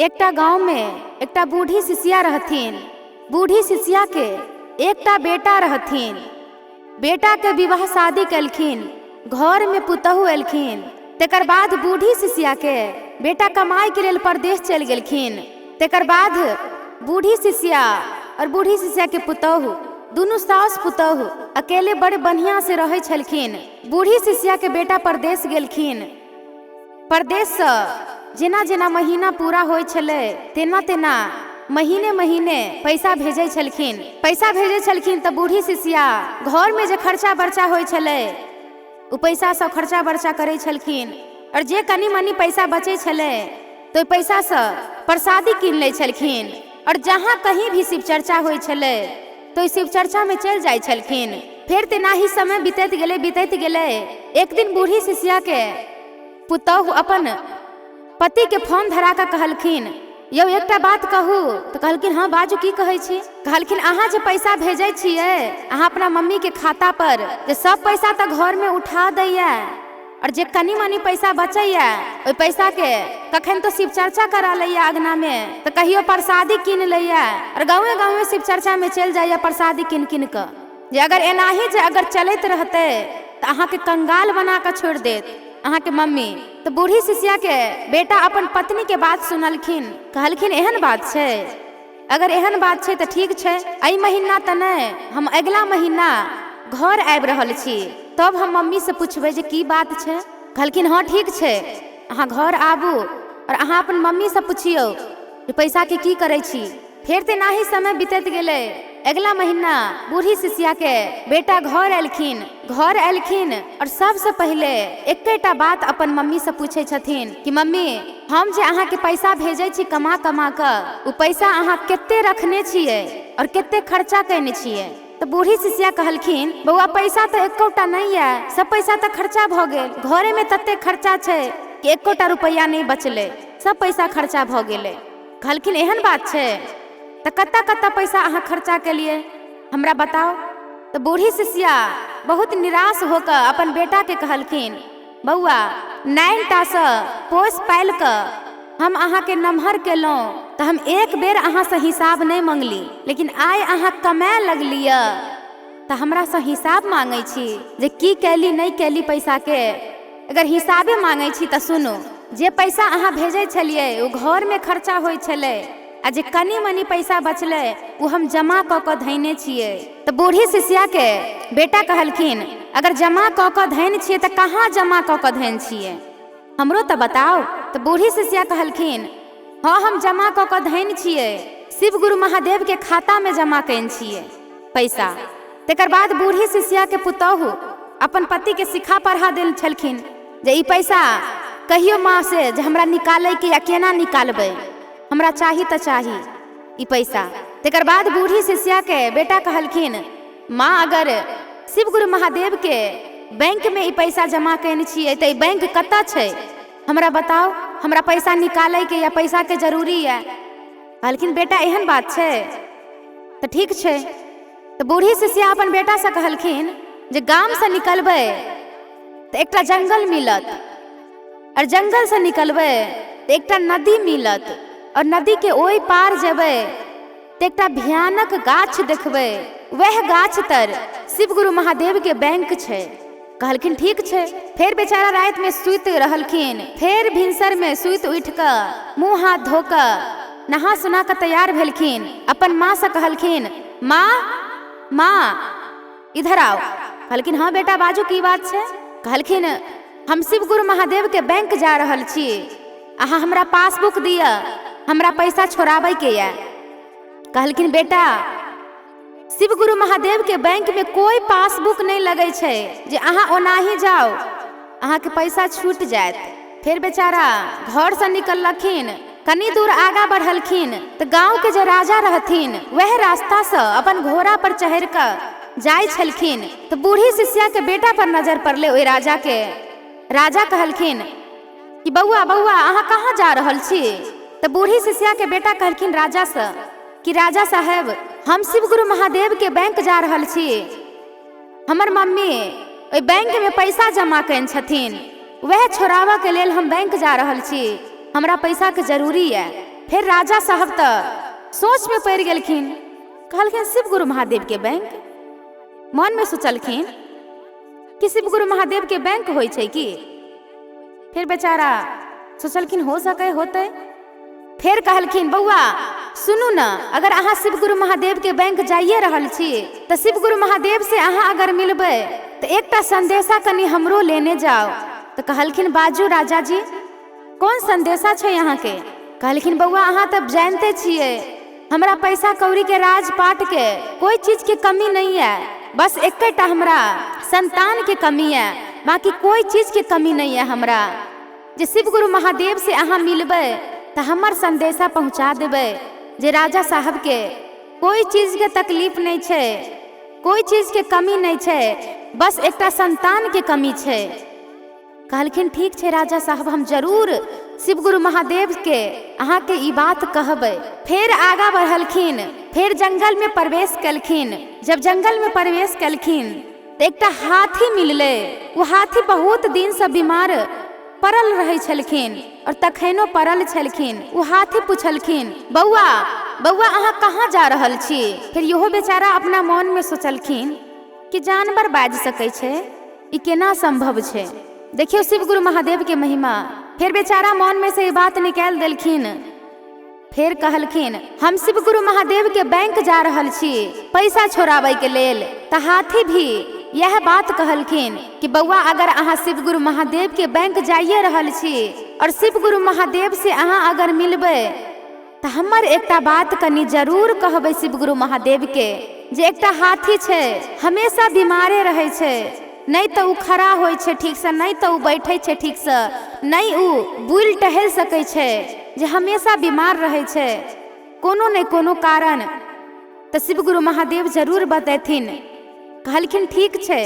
एकटा गांव में एकटा बूढ़ी शिष्या रहथिन। बूढ़ी शिष्या के एकटा बेटा रहथिन। बेटा के विवाह शादी कलखिन, घर में पुतहु एलखिन। तेकर बाद बूढ़ी शिष्या के बेटा कमाई के लेल परदेश चल गेलखिन। तेकर बाद बूढ़ी शिष्या और बूढ़ी शिष्या के पुतहु दोनों सास पुतहु अकेले बड़े बढ़िया से रहे छलखिन। बूढ़ी शिष्या के बेटा परदेश गेलखिन। परदेश से जेना जेना महीना पूरा होय छले तेना तेना महीने महीने पैसा भेजे छलखिन। पैसा भेजे छलखिन तो बूढ़ी शिष्या घर में जे खर्चा बर्चा होय छले उ पैसा सब खर्चा बर्चा करे छलखिन। और जे कनी मनी पैसा बचे छले तो पैसा से प्रसादी कीन ले छलखिन। और जहाँ कहीं भी शिव चर्चा होय छले तो शिव चर्चा में चल जाय छलखिन। फिर तेना ही समय बीतत गेले। एक दिन बूढ़ी शिष्या के पुतहु अपन पति के फोन धरा के कहलखिन, यौ एकटा बात कहू। तो कहलखिन, हाँ बाजू, की कहै छी। कहलखिन, अहाँ जे पैसा भेजे छियै अहाँ अपना मम्मी के खाता पर, जे सब पैसा तो घर में उठा दैया और जे कनी मनी पैसा बचैया ओइ पैसा के कखन तो शिव चर्चा करा लैया अगना में, तो कहियो प्रसादी कीन लैया और गाँवे गाँवे शिव चर्चा में चल जाइया प्रसादी कीन कीन के। जे अगर एनाही जे अगर चलत रहते तो अहाँ के कंगाल बना के छोड़ देत अहाँ के मम्मी। तो बूढ़ी शिष्या के बेटा अपन पत्नी के बात सुनलखिन। कहलखिन, एहन बात छै, अगर एहन बात छै तो ठीक छै। एहि महीना तो नहीं, हम अगला महीना घर आबि रहल छी, तब हम मम्मी से पूछबै जे की बात छै। कहलखिन, हाँ ठीक छै, अहाँ घर आबू और अहाँ अपन मम्मी से पूछियो जे पैसा के की करै छी। फिर तेना ही समय बीतत गेले। अगला महीना बूढ़ी शिष्या के बेटा घर एलखिन और सबसे पहले एकेटा बात अपन मम्मी से पूछे छथिन कि मम्मी, हम जे अहाँ के पैसा भेजे छी कमा कमा के, उ पैसा अहाँ केते रखने छियै और केते खर्चा कैने छियै। तो बूढ़ी शिष्या कहलखिन, बउआ पैसा तो एकोटा नहीं है, सब पैसा तो खर्चा भ गेल। घरे में तते खर्चा छै कि एकोटा रुपया नहीं बचले, सब पैसा खर्चा भ गेले। कहलखिन, एहन बात छै, तो कत्ता कत्ता पैसा अहाँ खर्चा के लिए हमरा बताओ। तो बूढ़ी शिष्या बहुत निराश होकर अपन बेटा के कहलखिन, बउआ 9 टा से पोस पाल के हम अहाँ के नमहर केलहुँ तो हम एक बेर अहाँ से हिसाब नहीं मांगली, लेकिन आइ अहाँ कमाए लगलिय तो हमरा से हिसाब मांगे छी जे की कैली नहीं कैली पैसा के। अगर हिसाबे मांगे छी तो सुनू, जे पैसा अहाँ भेजे छलिए वो घर में खर्चा होय छले आ जे कनी मनी पैसा बचले वो हम जमा क के धैने छिए। तो बूढ़ी शिष्या के बेटा कहलखिन, अगर जमा क के धैन छिए तो कहाँ जमा क के धैन छिए, हमरो तो बताओ। तो बूढ़ी शिष्या कहलखिन, हाँ हम जमा क के धैन छिए, शिव गुरु महादेव के खाता में जमा कैन छिए पैसा। तेकर बाद बूढ़ी शिष्या के पुतहु अपन पति के सिखा पढ़ा देल छलखिन जे ई पैसा कहियो माँ से जे हमरा निकाले के या केना निकालबै, हमरा चाही तो चाही ई पैसा। तेकर बाद बूढ़ी शिष्या के बेटा कहलखिन, माँ अगर शिव गुरु महादेव के बैंक में ई पैसा जमा कैने छिए तो ई बैंक कत्ता छै, हमरा बताओ, हमरा पैसा निकाले के या पैसा के जरूरी है। कहलखिन, बेटा एहन बात छै, तो ठीक छै। तो बूढ़ी शिष्या अपन बेटा से कहलखिन जे गाम से निकलबै तो एकटा जंगल मिलत और जंगल से निकलबै तो एकटा नदी मिलत और नदी के ओई पार जेबै तो एकटा भयानक गाछ देखबै, वह गाछ तर शिव गुरु महादेव के बैंक छै। कहलखिन, ठीक छै। फिर बेचारा रात में सुत रहलखिन। फिर भिनसर में सुत उठ कर मुँह हाथ धोकर नहा सुना कर तैयार भेलखिन। अपन माँ से कहलखिन, माँ इधर आओ। कहलखिन, हाँ बेटा बाजू, की बात छै। कहलखिन, हम शिव गुरु महादेव के बैंक जा रहल छी, अहाँ हमरा पासबुक दिया, हमरा पैसा छोड़ाबै के या। कहलखिन, बेटा शिव गुरु महादेव के बैंक में कोई पासबुक नहीं लगे छे, जे अहाँ ओनाही जाओ अहाँ के पैसा छूट जायत। फिर बेचारा घर से निकलखिन, कनी दूर आगा बढ़लखिन तो गांव के जो राजा रहथिन वह रास्ता से अपन घोड़ा पर चढ़ कर जाय छलखिन। तो बूढ़ी शिष्या के बेटा पर नजर पड़ले ओई राजा के। राजा कहलखिन कि बउआ अहाँ कहाँ जा रहल छी। तो बूढ़ी शिष्या के बेटा कहलखिन राजा से कि राजा साहब, हम शिव गुरु महादेव के बैंक जा रहल छी, हमर मम्मी ओई बैंक में पैसा जमा कैन छथिन, वह छोड़ावा के लेल हम बैंक जा रहल छी, हमरा पैसा के जरूरी है। फिर राजा साहब तो सोच में पड़ गेलखिन। कहलखिन शिव गुरु महादेव के बैंक। मन में सोचलखिन कि शिव गुरु महादेव के बैंक होय छै कि। फिर बेचारा सोचलखिन हो सके होते। फिर कहलखिन बउआ सुनू न, अगर अहाँ शिव गुरु महादेव के बैंक जाइए रहल छी तो शिव गुरु महादेव से अहाँ अगर मिलबे तो एकटा संदेशा कनी हमरो लेने जाओ। तो कहलखिन बाजू राजा जी, कौन संदेशा छै यहाँ के। कहलखिन बउआ अहाँ तब जानते छिए हमरा पैसा कौड़ी के राजपाट के कोई चीज के कमी नहीं है, बस एकटा हमरा संतान के कमी है, बाकी कोई चीज के कमी नहीं है हमरा। जे शिव गुरु महादेव से अहाँ मिलबे तो हमर संदेशा पहुँचा देबे जे राजा साहब के कोई चीज के तकलीफ नहीं छे, कोई चीज के कमी नहीं छे, बस एकटा संतान के कमी छे। कहलखिन ठीक छे राजा साहब, हम जरूर शिव गुरु महादेव के अहाँ के ई बात कहबे। फिर आगा बढ़लखिन, फिर जंगल में प्रवेश कलखिन। जब जंगल में प्रवेश कलखिन तो एकटा हाथी मिलले। वो हाथी बहुत दिन से बीमार पड़ल रहे छलखिन और तखनो पड़ल छलखिन। वो हाथी पूछलखिन बउआ बउआ अहाँ कहाँ जा रहल छी। फिर इहो बेचारा अपना मन में सोचलखिन कि जानवर बाज सकै छे, ई केना संभव छे। देखियो शिव गुरु महादेव के महिमा। फिर बेचारा मन में से ये बात निकाल देलखिन। फिर कहलखिन हम शिव गुरु महादेव के बैंक जा रहल छी पैसा छोड़ावे के लेल। त हाथी भी यह बात कहलखिन कि बउआ अगर अहाँ शिव गुरु महादेव के बैंक जाइए रहल छी और शिव गुरु महादेव से अहाँ अगर मिलबे तो हमर एकटा बात कनी जरूर कहबे शिव गुरु महादेव के, जे एकटा हाथी छे हमेशा बीमारे रहे छे, नहीं तो उ खड़ा होय छे ठीक से, नहीं तो उ बैठे छे ठीक से, नहीं उ बुल टहल सकै छे, जे हमेशा बीमार रहे छे कोनो न कोनो कारण। तो शिव गुरु महादेव जरूर बतेथिन। कहलखिन ठीक छे,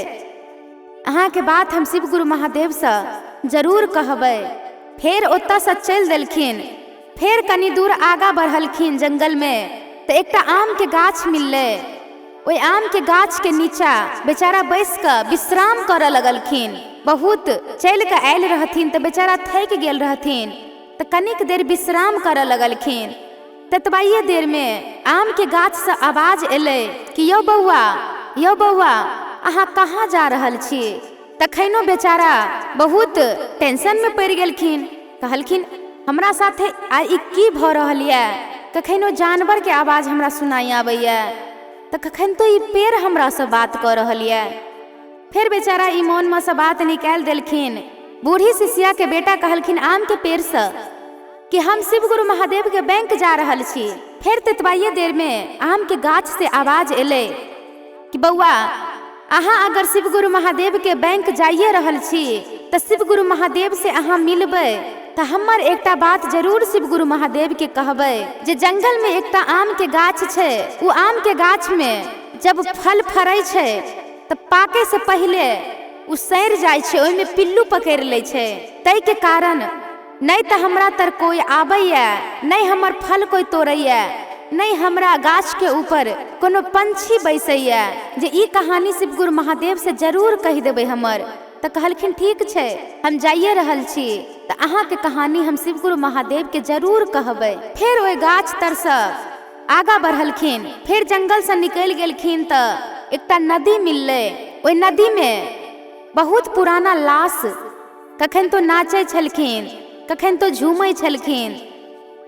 अहाँ के बात हम शिव गुरु महादेव से जरूर कहबे। फिर ओतऽ से चल देलखिन। फिर कनी दूर आगा बढ़लखिन जंगल में तो एकटा आम के गाछ मिलले। ओई आम के गाछ के नीचा बेचारा बैस के विश्राम करे लगलखिन। बहुत चल के आयल रहथिन तो बेचारा थक गेल रहथिन तो कनिक देर विश्राम करे लगलखिन। ततबाइये देर में आम के गाछ से आवाज एले कि यौ बउआ अहाँ कहाँ जा रहल छी। तखनो बेचारा बहुत टेंशन में पड़ गेलखिन। कहलखिन हमरा साथे आई की भ रहल ये, कखनो जानवर के आवाज हमरा सुनाई आबैया तो कखन तो ई पेड़ हमरा से बात कर रहल ये। फिर बेचारा ई मन में से बात निकाल देलखिन। बूढ़ी शिष्या के बेटा कहलखिन आम के पेड़ से कि हम शिव गुरु महादेव के बैंक जा रहल छी। फिर ततबाइये देर में आम के गाछ से आवाज एले कि बउआ अहाँ अगर शिव गुरु महादेव के बैंक जाइए रहल छी तो शिव गुरु महादेव से अहाँ मिलबे तो हमर एकटा बात जरूर शिव गुरु महादेव के कहबे, जे जंगल में एकटा आम के गाछ छे, वो आम के गाछ में जब फल फरै छे तो पाके से पहले उ सड़ जाय छे, ओय में पिल्लू पकड़ ले छे। तै के कारण नहीं तो हमरा तर कोई आबैया, नहीं हमर फल कोई तोड़ैया, नहीं हमरा गाछ के ऊपर कोनो पंछी बैसैया, जे ई कहानी शिव गुरु महादेव से जरूर कह देबे हमर। तो कहलखिन ठीक छे, हम जाइए रहल छी तो अहाँ के कहानी हम शिव गुरु महादेव के जरूर कहबे। फिर ओई गाछ तर से आगा बढ़लखिन। फिर जंगल से निकल गेलखिन तो एकटा नदी मिलले। ओई नदी में बहुत पुराना लाश कखन तो नाचे छलखिन, कखन तो झूमै छलखिन,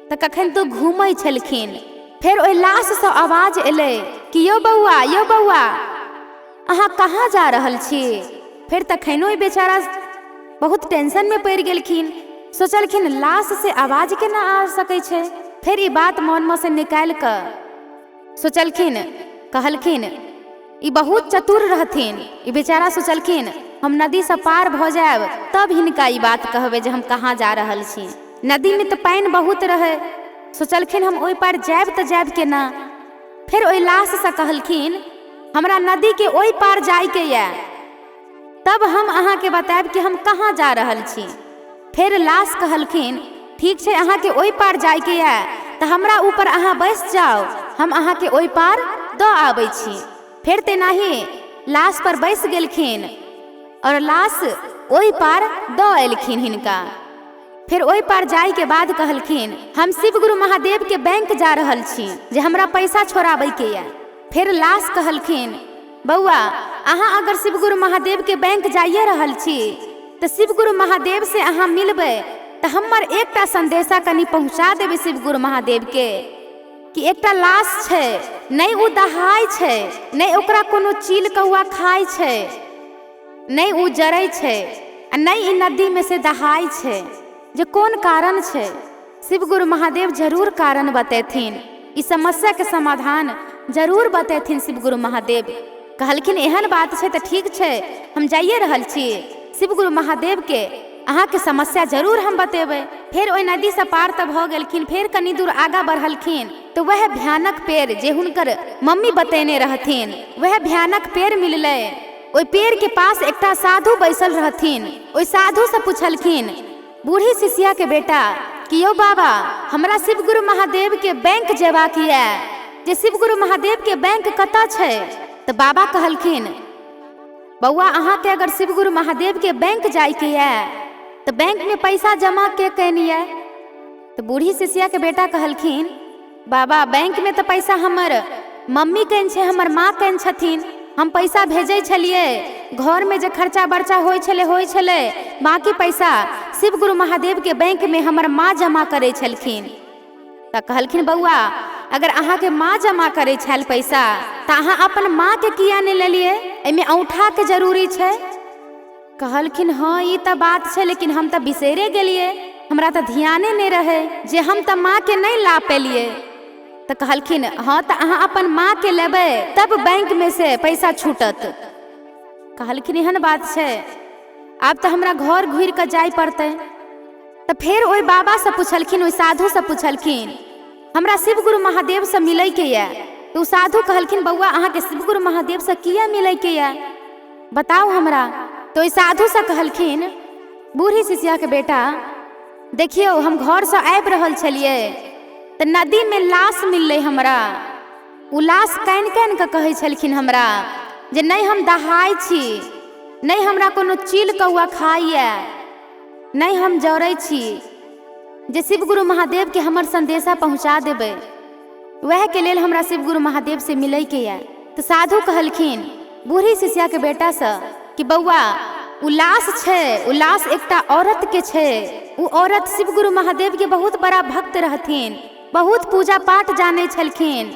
तो कखन तो घूमै छलखिन। फिर ओई लाश से आवाज एले कि यौ बउआ अहाँ कहाँ जा रहल छी। फिर तखनो बेचारा बहुत टेंशन में पड़ गेलखिन। सोचलखिन लाश से आवाज केना आ सकै छे। फिर ई बात मन में से निकाल कर सोचलखिन, कहलखिन ई बहुत चतुर रहथिन। ई बेचारा सोचलखिन हम नदी से पार भ जाएब तब हिनका ई बात कहबे जे हम कहाँ जा रहल छी। नदी में तो पानी बहुत रहे, सोचलखिन हम ओई पार जाएब तो जाएब केना। फिर ओई लाश से कहलखिन हमरा नदी के ओई पार जाय के ये, तब हम अहाँ के बताएब कि हम कहाँ जा रहल छी। फिर लाश कहलखिन ठीक छे, अहाँ के ओई पार जाय के ये तो हमरा ऊपर अहाँ बैस जाओ, हम अहाँ के ओई पार द आबै छी। फिर तेनाही लाश पर बैस गेलखिन और लाश ओई पार द एलखिन हिनका। फिर ओहि पार जाय के बाद कहलखिन हम शिव गुरु महादेव के बैंक जा रहल छी जे हमरा पैसा छोड़ाबै के या। फिर लाश कहलखिन बौआ अहाँ अगर शिव गुरु महादेव के बैंक जाइए रहल छी तो शिव गुरु महादेव से अहाँ मिलबै तो हमर एकटा संदेशा कनी पहुँचा देबै शिव गुरु महादेव के कि एकटा लाश छै, नहीं उ दहाय छै, नहीं ओकरा कोनो चील कौआ खाय छै, नहीं उ जरै छै, नहीं ई नदी में से दहाय छै। जे कोन कारण छै शिव गुरु महादेव जरूर कारण बतेथिन, इस समस्या के समाधान जरूर बतेथिन शिव गुरु महादेव। कहलखिन एहन बात छै तो ठीक छै हम जाइए रहल छी, शिव गुरु महादेव के अहाँ के समस्या जरूर हम बतेबै। फिर ओहि नदी से पार तब भ गेलखिन। फिर कनी दूर आगा बढ़लखिन तो वह भयानक पेड़ जे हुनकर मम्मी बतेने रहथिन वह भयानक पेड़ मिललै। ओहि पेड़ के पास एकटा साधु बैसल रहथिन। ओहि साधु से पूछलखिन बूढ़ी शिष्या के बेटा कि यौ बाबा हमरा शिव गुरु महादेव के बैंक जेबाक ये, जे शिव गुरु महादेव के बैंक कतऽ छै? तो बाबा कहलखिन बौआ अहाँ के अगर शिव गुरु महादेव के बैंक जाय के ये तो बैंक में पैसा जमा के कैनी है? तो बूढ़ी शिष्या के बेटा कहलखिन बाबा बैंक में तो पैसा हमर मम्मी कैन छै, हमर माँ कैन छथिन, हम पैसा भेजे छलिए घर में जे खर्चा बर्चा होय छले, बाकी पैसा शिव गुरु महादेव के बैंक में हमर माँ जमा करे छलखिन। तो कहलखिन बौआ अगर अहाँ के माँ जमा करे छल पैसा तो अहाँ अपन माँ के किया नहीं लेलिए, एमे औंठा के जरूरी छै? कहलखिन हाँ ई तो बात छै लेकिन हम तो बिसरे गेलिए, हमरा तो ध्याने नहीं रहे जे हम तो माँ के नहीं ला पेलिए। तो कहलखिन हाँ तो अहाँ अपन माँ के लेबै तब बैंक में से पैसा छूटत। कहलखिन एहन बात छै अब तो हमरा घर घुर के जाय पड़ते। तो फिर ओहि बाबा से पूछलखिन, ओहि साधु से पूछलखिन हमरा शिव गुरु महादेव से मिलै के ये। तो साधु कहलखिन बौआ अहाँ के शिव गुरु महादेव से किया मिलै के ये बताओ हमरा। तो ओहि साधु से कहलखिन बूढ़ी शिष्या के बेटा देखियो हम घर से आबि रहल छलिए तो नदी में लाश मिललै हमरा। उ लाश कान कान के कहै छलखिन हमरा जे नहीं हम दहाय छी, नहीं हमरा कोनो चील कौआ खाइए, नहीं हम जरै छी, जे शिव गुरु महादेव के हमर संदेशा पहुँचा देबै वह के लेल हमरा शिव गुरु महादेव से मिलै के ये। तो साधु कहलखिन बूढ़ी शिष्या के बेटा से कि बौआ उ लाश छै, उ लाश एकटा औरत के छै, उ औरत शिव गुरु महादेव के बहुत बड़ा भक्त रहथिन, बहुत पूजा पाठ जाने छलखिन,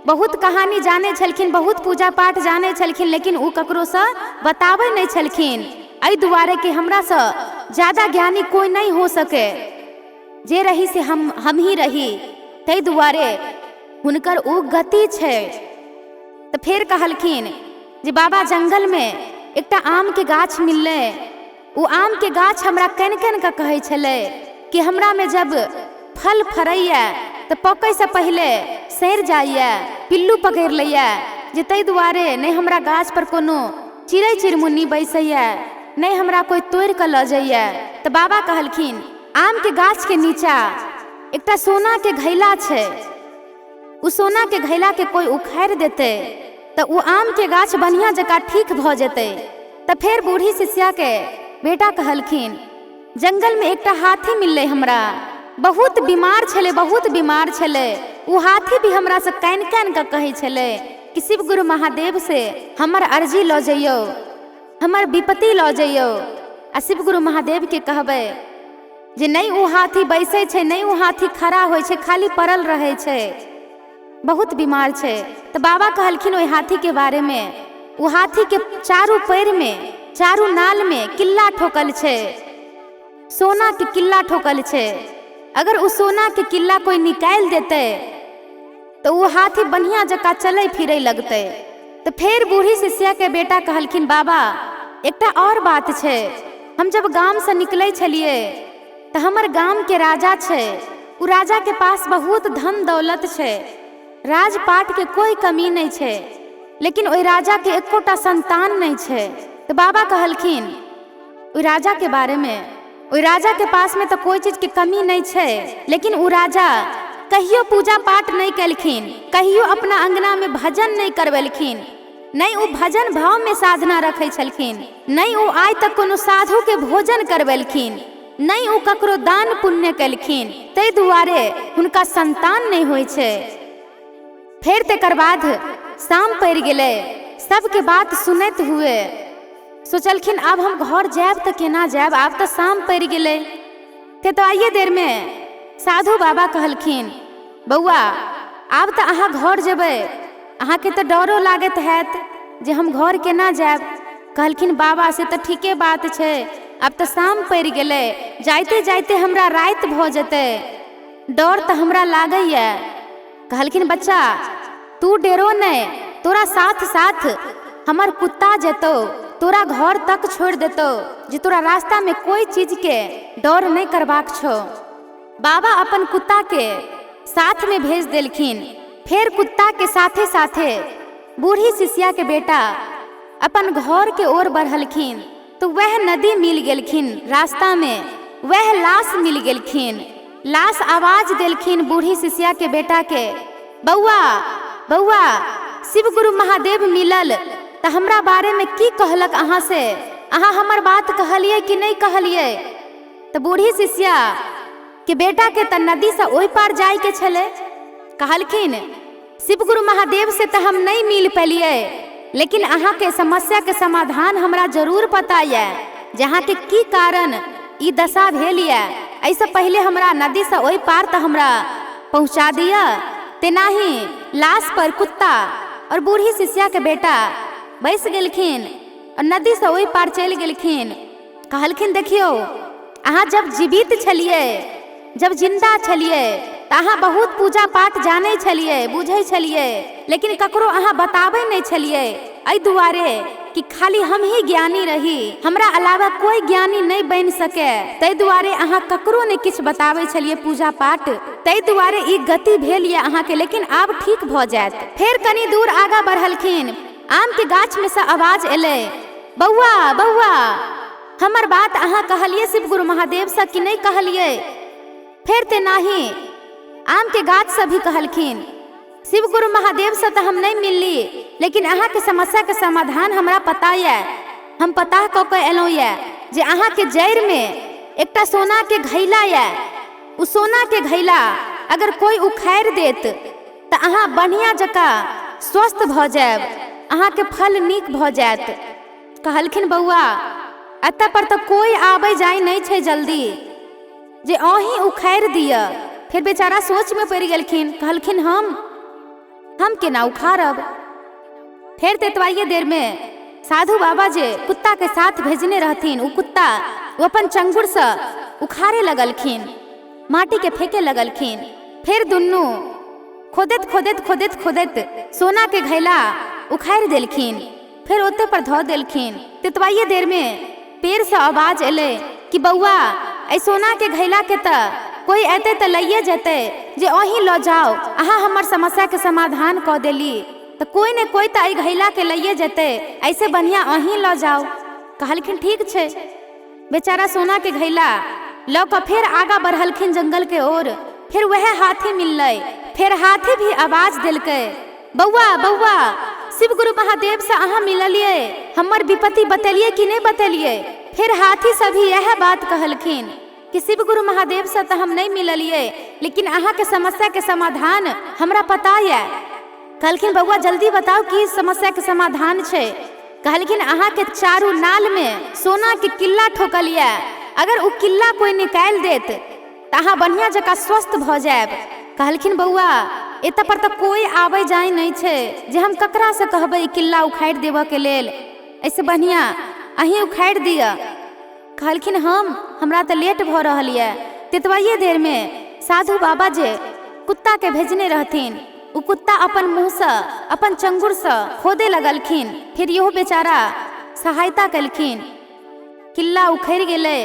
बहुत कहानी जाने छलखिन, बहुत पूजा पाठ जाने छलखिन, लेकिन उ ककरो से बताबै नहीं छलखिन। एहि दुआरे कि हमरा से ज्यादा ज्ञानी कोई नहीं हो सके, जे रही से हम ही रही, ताहि दुआरे हुनकर उ गति छै। तो फिर कहलखिन जे बाबा जंगल में एकटा आम के गाछ मिललै, उ आम के गाछ हमरा कैन कैन के कहै छलै कि हमरा में जब फल फरैया तो पकै से पहले सड़ जाइए, पिल्लू पकड़ लैया, जे ताहि दुआरे नहीं हमरा गाछ पर कोनो चिड़ै चिरमुन्नी बैसैया, नहीं हमरा कोई तोड़ के ल जाइए। तो बाबा कहलखिन आम के गाछ के नीचा एकटा सोना के घैला छै, उ सोना के घैला के कोई उखाड़ देते तो उ आम के गाछ बढ़िया जगह ठीक भ जेते। तो फिर बूढ़ी शिष्या के बेटा कहलखिन जंगल में एकटा हाथी मिललै हमरा, बहुत बीमार छले, बहुत बीमार छले, उ हाथी भी हमरा से कान कान के कहै छले कि शिव गुरु महादेव से हमर अर्जी ल जइयो, हमर विपत्ति ल जइयो। आ शिव गुरु महादेव के कहबै जे नहीं उ हाथी बैसे छै, नहीं उ हाथी खड़ा होइ छै, खाली पड़ल रहे छै, बहुत बीमार छै। तो बाबा कहलखिन ओहि हाथी के बारे में, उ हाथी के चारू पैर में चारू नाल में किल्ला ठोकल छै, सोना के किल्ला ठोकल छै। अगर उ सोना के किल्ला कोई निकाल देते तो वो हाथी बढ़िया जगह चले फिरे लगते। तो फिर बूढ़ी शिष्या के बेटा कहलखिन बाबा एकटा और बात छै, हम जब गांव से निकले छलिए तो हमर गांव के राजा छै, उ राजा के पास बहुत धन दौलत छै, राजपाट के कोई कमी नहीं छै, लेकिन ओइ राजा के एकोटा संतान नहीं छै। तो बाबा कहलखिन ओइ राजा के बारे में, ओइ राजा के पास में तो कोई चीज के कमी नहीं छै, लेकिन उ राजा कहियो पूजा पाठ नहीं कलखिन, कहियो अपना अंगना में भजन नहीं करवेलखिन, नहीं उ भजन भाव में साधना रखे छलखिन, नहीं उ आज तक कोनो साधु के भोजन करवेलखिन, नहीं ओ ककरो दान पुण्य कलखिन, ताहि दुआरे हुनका संतान नहीं होइ छै। फिर तेकर बाद शाम पड़ि गेलै। सबके बात सुनैत हुए सोचलखिन अब हम घर जायब तऽ केना जायब, आब तऽ शाम पड़ि गेलै। तो आइए देर में साधु बाबा कहलखिन, बौआ आब तऽ अहाँ घर जेबै, अहाँके तऽ डरो लागत हैत जे हम घर केना जायब। कहलखिन बाबा से तऽ ठीके बात छै, अब तऽ शाम पड़ि गेलै, जाइते जाइते हमरा राति भऽ जेतै, डर तऽ हमरा लागैए। कहलखिन बच्चा तू डरो नहीं, तोरा साथ साथ हमर कुत्ता जेतौ, तोरा घर तक छोड़ देतो, जे तोरा रास्ता में कोई चीज के डर नहीं करबाक छो। बाबा अपन कुत्ता के साथ में भेज देलखिन। फिर कुत्ता के साथे साथे बूढ़ी शिष्या के बेटा अपन घर के ओर बढ़लखिन तो वह नदी मिल गेलखिन। रास्ता में वह लाश मिल गेलखिन। लाश आवाज देलखिन बूढ़ी शिष्या के बेटा के, बौआ बौआ शिव गुरु महादेव मिलल तो हमरा बारे में की कहलक अहाँ से, अहाँ हमर बात कहलिए कि नहीं कहलिए। तो बूढ़ी शिष्या के बेटा के त नदी से ओहि पार जाय के छले। कहलखिन शिव गुरु महादेव से तो हम नहीं मिल पेलिए, लेकिन अहाँ के समस्या के समाधान हमरा जरूर पता है, जहाँ के की कारण ई दशा भेल है। ऐसे पहले हमरा नदी से ओहि पार तो हमरा पहुँचा दिया। तेनाही लाश पर कुत्ता और बूढ़ी शिष्या के बेटा बैस गेलखिन और नदी से ओहि पार चल गेलखिन। कहलखिन देखियो अहाँ जब जीवित छलिए, जब जिंदा छलिए तो अहाँ बहुत पूजा पाठ जाने छलिए, बुझे छलिए, लेकिन ककरो अहाँ बताबे नहीं छलिए, एहि दुआरे कि खाली हम ही ज्ञानी रही, हमरा अलावा कोई ज्ञानी नहीं बन सके, ताहि दुआरे अहाँ ककरो नहीं किछ बताबे छलिए पूजा पाठ, ताहि दुआरे ई गति भेल ये अहाँ के, लेकिन आब ठीक भ जायत। फिर कनी दूर आगा बढ़लखिन। आम के गाछ में से आवाज एले, बौआ बौआ हमर बात अहाँ कहलिए शिव गुरु महादेव से कि नहीं कहलिए। फिर ते नाही आम के गाछ से भी कहलखिन, शिव गुरु महादेव से तो हम नहीं मिलली, लेकिन अहाँ के समस्या के समाधान हमरा पता है। हम पता क के एलौ ये जे अहाँ के जड़ में एकटा सोना के घैला है। उ सोना के घैला अगर कोई उखाड़ देत तो अहाँ बढ़िया जका स्वस्थ भ जायब, अहाँ के फल नीक भ जायत। कहलखिन बौआ अतः पर तो कोई आबे जाय नहीं छे जल्दी, जे अहीं उखाड़ दिया। फिर बेचारा सोच में पड़ गेलखिन। कहलखिन हम केना उखाड़ब। फिर तेतवाइये देर में साधु बाबा जे कुत्ता के साथ भेजने रहथिन, उ कुत्ता वो अपन चंगुर से उखाड़े लगलखिन, माटी के फेंके लगलखिन। फिर दुन्नू खोदत खोदत खोदत खोदत सोना के घैला उखाड़ देलखिन, फिर ओते पर धो देलखिन। तेतवाइये देर में पेड़ से आवाज एले कि बौआ ऐ सोना के घैला के त कोई एते त लइये जेते, जे अहीं लो जाओ, अहाँ हमर समस्या के समाधान क देली तो कोई ने कोई त ऐ घैला के लइये जेते, ऐसे बढ़िया अहीं लो जाओ। कहलखिन ठीक छे। बेचारा सोना के घैला लो के फिर आगा बढ़लखिन जंगल के ओर। फिर वह हाथी मिललै। फिर हाथी भी आवाज देलकै, बौआ बौआ शिव गुरु महादेव से अहाँ मिललिए, हमर विपत्ति बतेलिए कि नहीं बतेलिए। फिर हाथी से भी यह बात कहलखिन कि शिव गुरु महादेव से तो हम नहीं मिललिए, लेकिन अहाँ के समस्या के समाधान हमरा पता है। कहलखिन बौआ जल्दी बताओ कि समस्या के समाधान छे। कहलखिन अहाँ के चारू नाल में सोना के किल्ला ठोकल ये, अगर उ किल्ला कोई निकाल देत तो अहाँ बढ़िया जका स्वस्थ भ जायब। कहलखिन बौआ एत पर तो कोई आबे जाए नहीं छे, जे हम ककरा से कहबै किल्ला उखाड़ देबऽ के लेल, ऐसे बढ़िया अहीं उखाड़ दिया। कहलखिन हमरा तो लेट भ रहल ये। तेतवाइये देर में साधु बाबा जे कुत्ता के भेजने रहथिन, उ कुत्ता अपन मुँह से अपन चंगुर से खोदे लगलखिन। फिर यहो बेचारा सहायता कलखिन। किल्ला उखड़ गेले,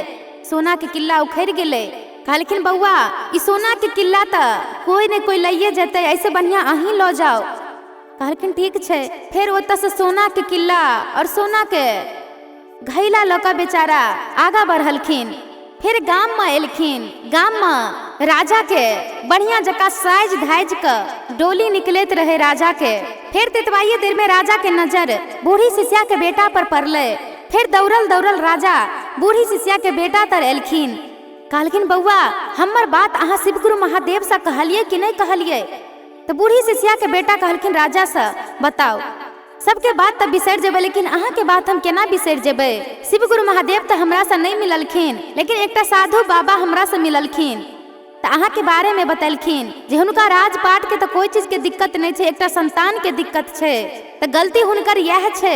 सोना के किल्ला उखड़ गेले। कहलखिन बौआ ई सोना के किल्ला त कोई ने कोई लइये जेते, ऐसे बढ़िया अहीं लो जाओ। कहलखिन ठीक छे। फिर ओतऽ से सोना के किल्ला और सोना के घैला लौका बेचारा आगा बढ़लखिन। फिर गाम में एलखिन। गाम में राजा के बढ़िया जका साइज धाइज के डोली निकलत रहे राजा के। फिर तेतवाइये देर में राजा के नजर बूढ़ी शिष्या के बेटा पर पड़ले। फिर दौड़ल दौड़ल राजा बूढ़ी शिष्या के बेटा तर एलखिन। कहलखिन बउआ हमर बात अहाँ शिव गुरु महादेव से कहलिए कि नहीं कहलिए। तो बूढ़ी शिष्या के बेटा कहलखिन राजा से बताओ, सबके बात तब बिसर जेबे लेकिन अहाँ के बात हम केना बिसर जेबे। शिव गुरु महादेव तो हमरा से नहीं मिललखिन, लेकिन एक साधु बाबा हमरा से मिललखिन। तो अहाँ के बारे में बतलखिन जे हुनका राजपाट के तो कोई चीज के दिक्कत नहीं है, एक संतान के दिक्कत है। तो गलती हुनकर यह है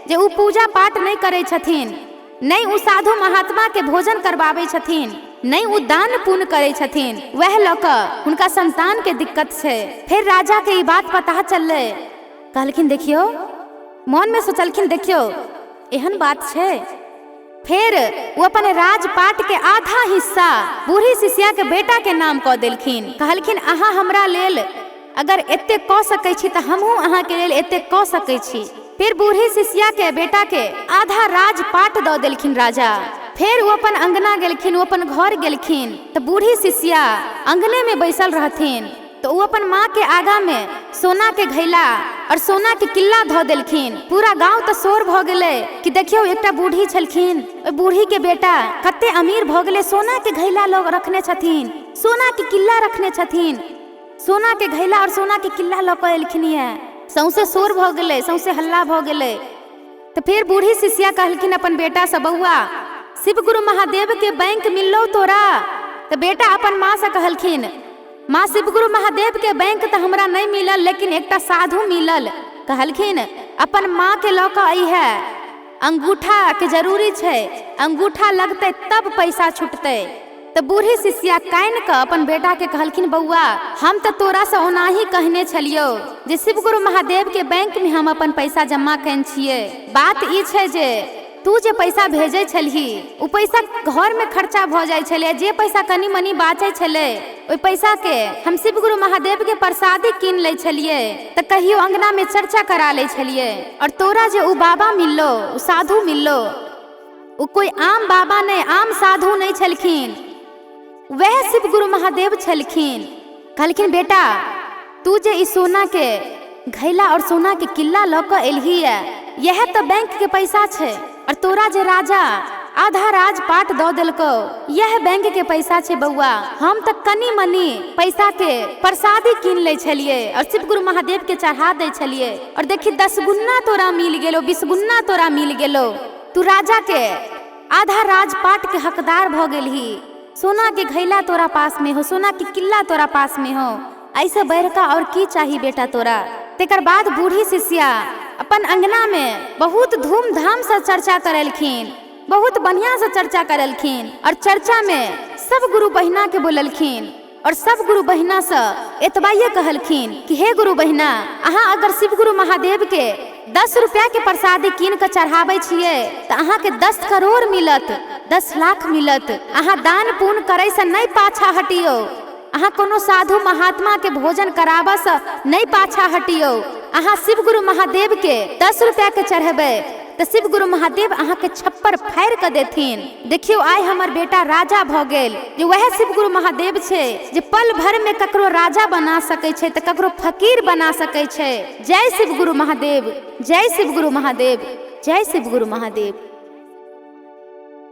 जे उ पूजा पाठ नहीं करे छथिन, नहीं उ साधु महात्मा के भोजन करवावे छथिन, नहीं उ दान पुण्य करे छथिन, वह लोग हुनका संतान के दिक्कत है। फिर राजा के ये बात पता चलले, कहलखिन देखियो, मन में सोचलखिन देखियो एहन बात है। फिर वो अपन राजपाट के आधा हिस्सा बूढ़ी शिष्या के बेटा के नाम कह देलखिन। कहलखिन अहाँ हमरा लेल अगर एते कह सकै छी तो हमहू अहाँ के लेल एते कह सकै छी। फिर बूढ़ी शिष्या के बेटा के आधा राजपाट दे देलखिन राजा। फिर वो अपन अंगना गेलखिन, वो अपन घर गेलखिन। तो बूढ़ी शिष्या अंगने में बैसल रहथिन। तो वो अपन माँ के आगा में सोना के घैला और सोना के किल्ला धो देलखिन। पूरा गांव तो शोर भ गेले कि देखियो एकटा बूढ़ी छलखिन, बूढ़ी के बेटा कते अमीर भ गेले, सोना के घैला लोग रखने छथिन, सोना के किल्ला रखने छथिन, सोना के घैला और सोना के किल्ला लोग एलखिन। सौंसे शोर भ गेले, सौंसे हल्ला भ गेले। तो फिर बूढ़ी शिष्या कहलखिन अपन बेटा से बउआ शिव गुरु महादेव के बैंक मिललो तोरा। तो बेटा अपन माँ से कहलखिन माँ शिव गुरु महादेव के बैंक तो हमरा नहीं मिलल, लेकिन एक साधु मिलल। कहलखिन अपन माँ के लौक आई है, अंगूठा के जरूरी है, अंगूठा लगते तब पैसा छुटते। तो बूढ़ी शिष्या कान के अपन बेटा के कहलखिन बउआ हम तो तोरा से ओनाही कहने छलियो जे शिव गुरु महादेव के बैंक में हम अपन पैसा जमा कैन छिए। बात ई छै जे तू जे पैसा भेजे छलही उ पैसा घर में खर्चा भ जाय छले, जे पैसा कनी मनी बाचे छले ओइ पैसा के हम शिव गुरु महादेव के प्रसादी कीन ले छलिए। तो कहियो अंगना में चर्चा करा ले छलिए। और तोरा जे उ बाबा मिललो, उ साधु मिललो, उ कोई आम बाबा नहीं, आम साधु नहीं छलखिन, वह शिव गुरु महादेव छलखिन। कहलखिन बेटा तू जे इस सोना के घैला और सोना के किल्ला लक एलही है, यह तो बैंक के पैसा छे। और तोरा जे राजा आधा राजपाट दो देलको, यह बैंक के पैसा छे बउआ। हम तो कनी मनी पैसा के प्रसादी कीन ले छलिए और शिव गुरु महादेव के चढ़ा दे छलिए। और देखी 10 गुना तोरा मिल गेलो, 20 गुना तोरा मिल गेलो। तू राजा के आधा राजपाट के हकदार भ गेलही। सोना के घैला तोरा पास में हो, सोना के किल्ला तोरा पास में हो, ऐसे बड़का और की चाहिए बेटा तोरा। तेकर बाद बूढ़ी शिष्या अपन अंगना में बहुत धूमधाम से चर्चा करलखिन, बहुत बढ़िया से चर्चा करलखिन। और चर्चा में सब गुरु बहिना के बोललखिन और सब गुरु बहिना से एतबाइये कहलखिन कि हे गुरु बहिना, अहाँ अगर शिव गुरु महादेव के 10 रुपया के प्रसादी कीन के चढ़ावे छिए तो अहाँ के 10 करोड़ मिलत, 10 लाख मिलत। अहाँ दान पुण्य करे से नहीं पाछा हटियो, अहाँ कोनो साधु महात्मा के भोजन कराबा से नहीं पाछा हटियो। अहाँ शिव गुरु महादेव के 10 रुपया के चढ़ेबे तो शिव गुरु महादेव अहाँ के छप्पर फाड़ के देथिन। देखियो आइ हमर बेटा राजा भ गेल, जे वह शिव गुरु महादेव छे जे पल भर में ककरो राजा बना सकै छे तो ककरो फकीर बना सकै छे। जय शिव गुरु महादेव, जय शिव गुरु महादेव, जय शिव गुरु महादेव।